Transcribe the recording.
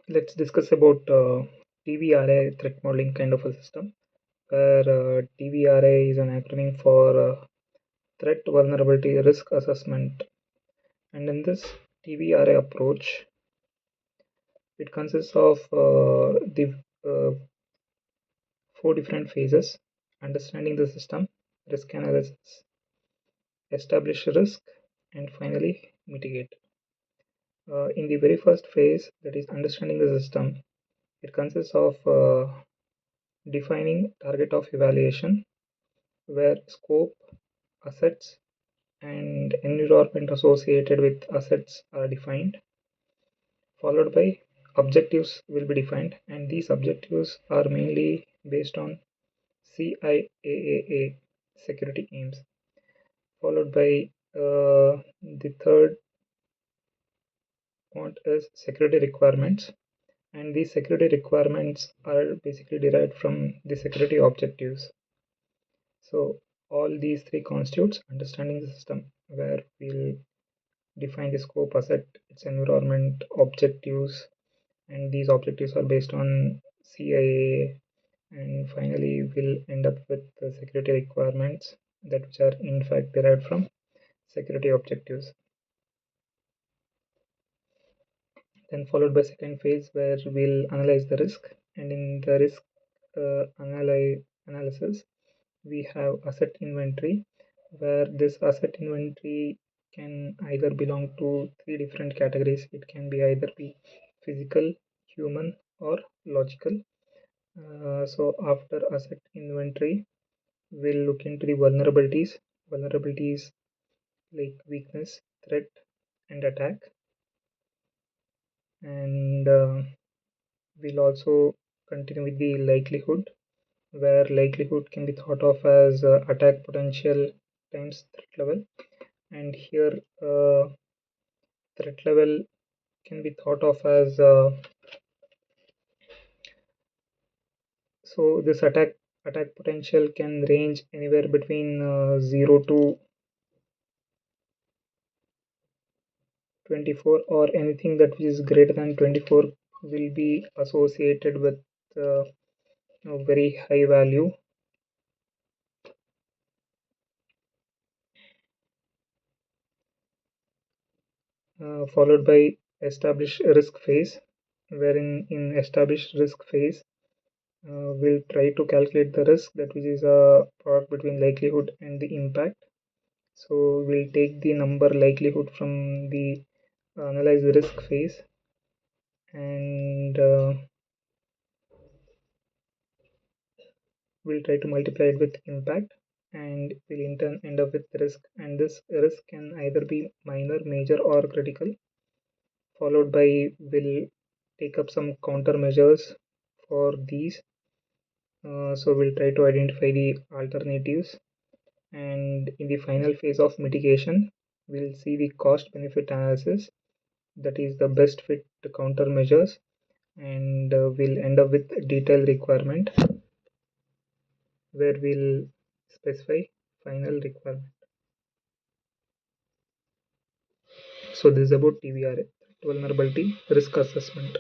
Let's discuss about TVRA, threat modeling kind of a system, where TVRA is an acronym for Threat Vulnerability Risk Assessment. And in this TVRA approach, it consists of the uh, four different phases: understanding the system, risk analysis, establish risk, and finally mitigate. In the very first phase, that is understanding the system, it consists of defining target of evaluation, where scope, assets, and environment associated with assets are defined, followed by objectives will be defined, and these objectives are mainly based on CIAAA security aims, followed by the third point is security requirements, and these security requirements are basically derived from the security objectives. So all these three constitutes understanding the system, where we'll define the scope, asset, its environment, objectives, and these objectives are based on CIA, and finally we'll end up with the security requirements that which are in fact derived from security objectives. Then followed by second phase where we'll analyze the risk, and in the risk analysis we have asset inventory, where this asset inventory can either belong to three different categories. It can be either be physical, human, or logical. So after asset inventory, we'll look into the vulnerabilities like weakness, threat, and attack. And we'll also continue with the likelihood, where likelihood can be thought of as attack potential times threat level. And here threat level can be thought of as so this attack potential can range anywhere between 0 to 24, or anything that is greater than 24 will be associated with a very high value. Followed by establish risk phase, wherein in established risk phase we'll try to calculate the risk, that which is a product between likelihood and the impact. So we'll take the number likelihood from the analyze the risk phase, and we'll try to multiply it with impact, and we'll in turn end up with risk, and this risk can either be minor, major, or critical. Followed by we'll take up some countermeasures for these. So we'll try to identify the alternatives, and in the final phase of mitigation we'll see the cost benefit analysis, that is the best fit countermeasures, and we'll end up with detailed requirement where we'll specify final requirement. So this is about TVRA, vulnerability risk assessment.